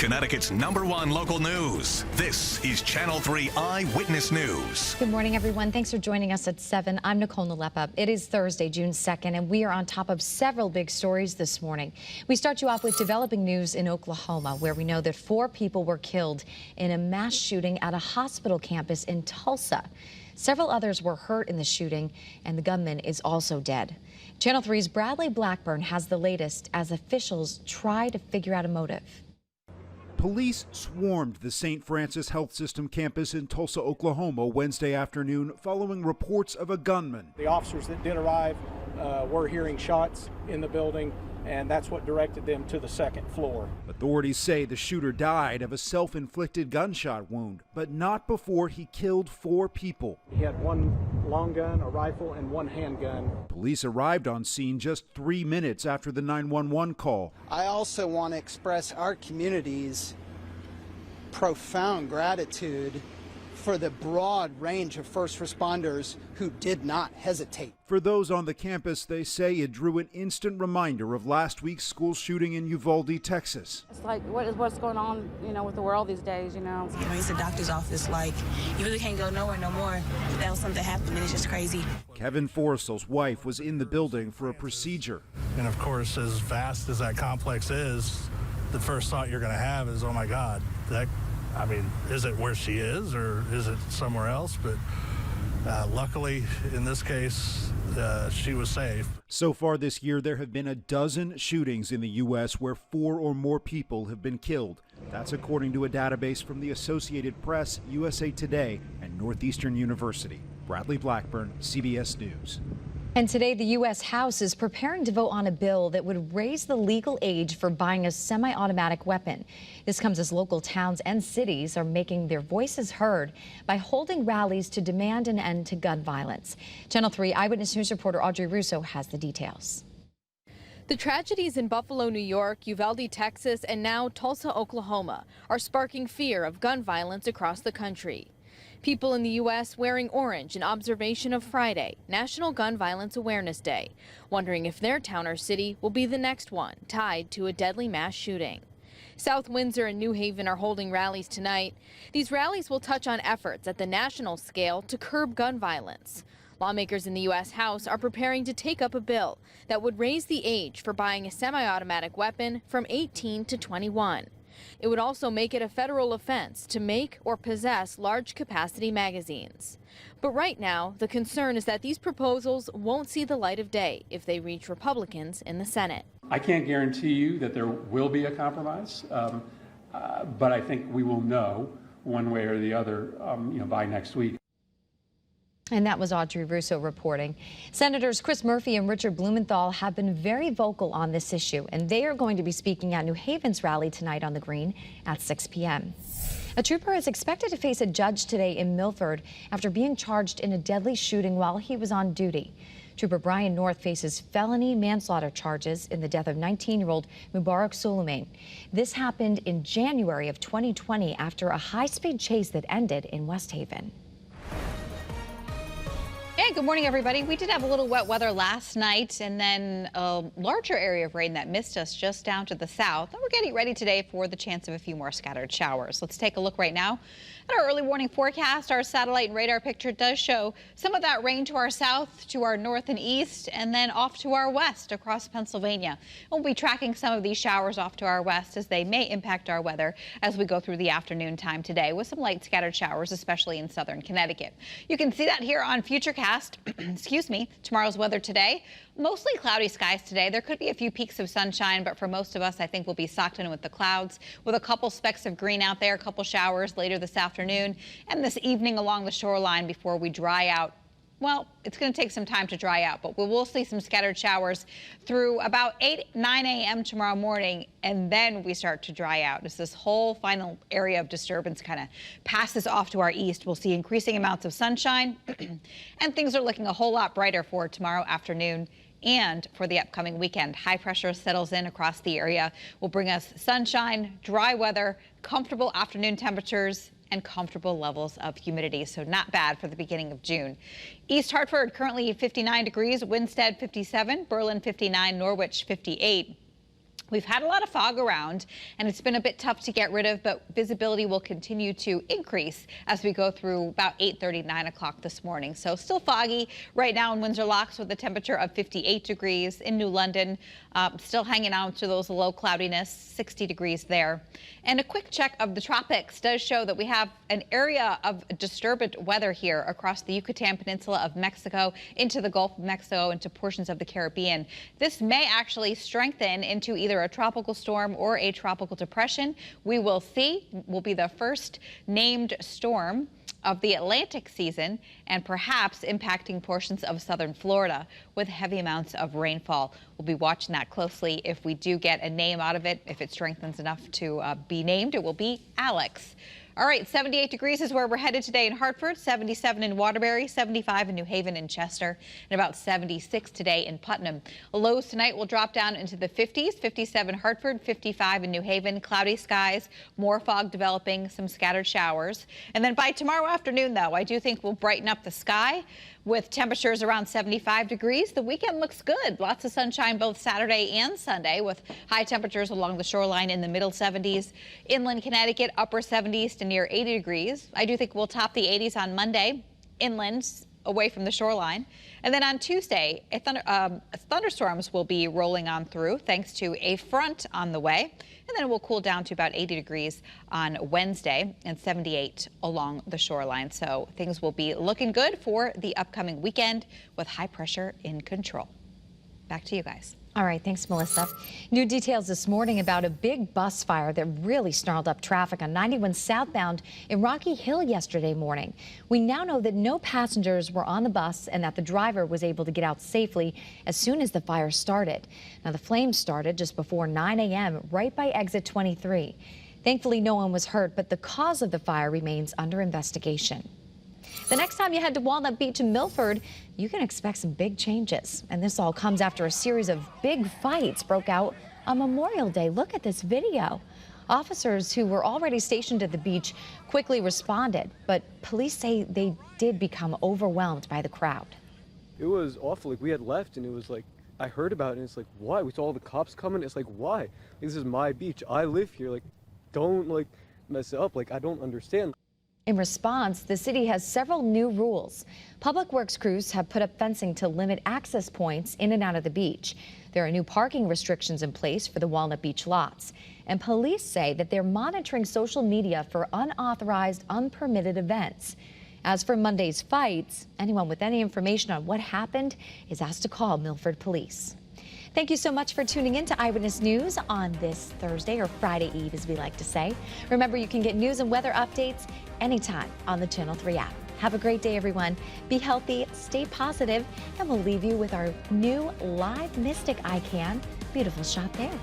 Connecticut's #1 local news. This is Channel 3 Eyewitness News. Good morning, everyone. Thanks for joining us at 7. I'm Nicole Nalepa. It is Thursday, June 2nd, and we are on top of several big stories this morning. We start you off with developing news in Oklahoma, where we know that 4 people were killed in a mass shooting at a hospital campus in Tulsa. Several others were hurt in the shooting, and the gunman is also dead. Channel 3's Bradley Blackburn has the latest as officials try to figure out a motive. Police swarmed the St. Francis Health System campus in Tulsa, Oklahoma Wednesday afternoon following reports of a gunman. The officers that did arrive were hearing shots in the building, and that's what directed them to the second floor. Authorities say the shooter died of a self-inflicted gunshot wound, but not before he killed 4 people. He had 1 long gun, a rifle, and 1 handgun. Police arrived on scene just 3 minutes after the 911 call. I also want to express our community's profound gratitude for the broad range of first responders who did not hesitate. For those on the campus, they say it drew an instant reminder of last week's school shooting in Uvalde, Texas. It's like, what's going on, with the world these days, It's a doctor's office, you really can't go nowhere no more. That was something happened, and it's just crazy. Kevin Forrestal's wife was in the building for a procedure. And of course, as vast as that complex is, the first thought you're going to have is, oh my God, is it where she is or is it somewhere else? But luckily, in this case, she was safe. So far this year, there have been a dozen shootings in the U.S. where 4 or more people have been killed. That's according to a database from the Associated Press, USA Today, and Northeastern University. Bradley Blackburn, CBS News. And today, the U.S. House is preparing to vote on a bill that would raise the legal age for buying a semi-automatic weapon. This comes as local towns and cities are making their voices heard by holding rallies to demand an end to gun violence. Channel 3 Eyewitness News reporter Audrey Russo has the details. The tragedies in Buffalo, New York, Uvalde, Texas, and now Tulsa, Oklahoma are sparking fear of gun violence across the country. People in the U.S. wearing orange in observation of Friday, National Gun Violence Awareness Day, wondering if their town or city will be the next one tied to a deadly mass shooting. South Windsor and New Haven are holding rallies tonight. These rallies will touch on efforts at the national scale to curb gun violence. Lawmakers in the U.S. House are preparing to take up a bill that would raise the age for buying a semi-automatic weapon from 18 to 21. It would also make it a federal offense to make or possess large-capacity magazines. But right now, the concern is that these proposals won't see the light of day if they reach Republicans in the Senate. I can't guarantee you that there will be a compromise, but I think we will know one way or the other by next week. And that was Audrey Russo reporting. Senators Chris Murphy and Richard Blumenthal have been very vocal on this issue, and they are going to be speaking at New Haven's rally tonight on the Green at 6 p.m. A trooper is expected to face a judge today in Milford after being charged in a deadly shooting while he was on duty. Trooper Brian North faces felony manslaughter charges in the death of 19-year-old Mubarak Suleiman. This happened in January of 2020 after a high-speed chase that ended in West Haven. Hey, good morning, everybody. We did have a little wet weather last night and then a larger area of rain that missed us just down to the south. And we're getting ready today for the chance of a few more scattered showers. Let's take a look right now at our early warning forecast. Our satellite and radar picture does show some of that rain to our south, to our north and east, and then off to our west across Pennsylvania. We'll be tracking some of these showers off to our west as they may impact our weather as we go through the afternoon time today with some light scattered showers, especially in southern Connecticut. You can see that here on Futurecast. Excuse me, tomorrow's weather today. Mostly cloudy skies today. There could be a few peaks of sunshine, but for most of us, I think we'll be socked in with the clouds with a couple specks of green out there, a couple showers later this afternoon and this evening along the shoreline before we dry out. Well, it's going to take some time to dry out, but we will see some scattered showers through about 9 a.m. tomorrow morning, and then we start to dry out. As this whole final area of disturbance kind of passes off to our east, we'll see increasing amounts of sunshine, and things are looking a whole lot brighter for tomorrow afternoon and for the upcoming weekend. High pressure settles in across the area, will bring us sunshine, dry weather, comfortable afternoon temperatures, and comfortable levels of humidity, so not bad for the beginning of June. East Hartford currently 59 degrees, Winstead 57, Berlin 59, Norwich 58. We've had a lot of fog around, and it's been a bit tough to get rid of, but visibility will continue to increase as we go through about 8:30, 9 o'clock this morning. So still foggy right now in Windsor Locks with a temperature of 58 degrees. In New London, still hanging out to those low cloudiness, 60 degrees there. And a quick check of the tropics does show that we have an area of disturbed weather here across the Yucatan Peninsula of Mexico, into the Gulf of Mexico, into portions of the Caribbean. This may actually strengthen into either a tropical storm or a tropical depression. We will see. Will be the first named storm of the Atlantic season, and perhaps impacting portions of southern Florida with heavy amounts of rainfall. We'll be watching that closely. If we do get a name out of it, if it strengthens enough to be named, it will be Alex. All right, 78 degrees is where we're headed today in Hartford, 77 in Waterbury, 75 in New Haven and Chester, and about 76 today in Putnam. Lows tonight will drop down into the 50s, 57 Hartford, 55 in New Haven, cloudy skies, more fog developing, some scattered showers. And then by tomorrow afternoon, though, I do think we'll brighten up the sky with temperatures around 75 degrees. The weekend looks good. Lots of sunshine both Saturday and Sunday, with high temperatures along the shoreline in the middle 70s. Inland Connecticut, upper 70s to near 80 degrees. I do think we'll top the 80s on Monday, inland, away from the shoreline. And then on Tuesday, thunderstorms will be rolling on through thanks to a front on the way. And then it will cool down to about 80 degrees on Wednesday and 78 along the shoreline. So things will be looking good for the upcoming weekend with high pressure in control. Back to you guys. All right, thanks, Melissa. New details this morning about a big bus fire that really snarled up traffic on 91 southbound in Rocky Hill yesterday morning. We now know that no passengers were on the bus and that the driver was able to get out safely as soon as the fire started. Now, the flames started just before 9 a.m. right by exit 23. Thankfully, no one was hurt, but the cause of the fire remains under investigation. The next time you head to Walnut Beach in Milford, you can expect some big changes. And this all comes after a series of big fights broke out on Memorial Day. Look at this video. Officers who were already stationed at the beach quickly responded, but police say they did become overwhelmed by the crowd. It was awful. Like, we had left and it was like, I heard about it and it's like, why? We saw all the cops coming. It's like, why? Like, this is my beach. I live here. Like, don't like mess it up. Like, I don't understand. In response, the city has several new rules. Public Works crews have put up fencing to limit access points in and out of the beach. There are new parking restrictions in place for the Walnut Beach lots. And police say that they're monitoring social media for unauthorized, unpermitted events. As for Monday's fights, anyone with any information on what happened is asked to call Milford Police. Thank you so much for tuning in to Eyewitness News on this Thursday, or Friday Eve, as we like to say. Remember, you can get news and weather updates anytime on the Channel 3 app. Have a great day, everyone. Be healthy, stay positive, and we'll leave you with our new live Mystic Eye Can. Beautiful shot there.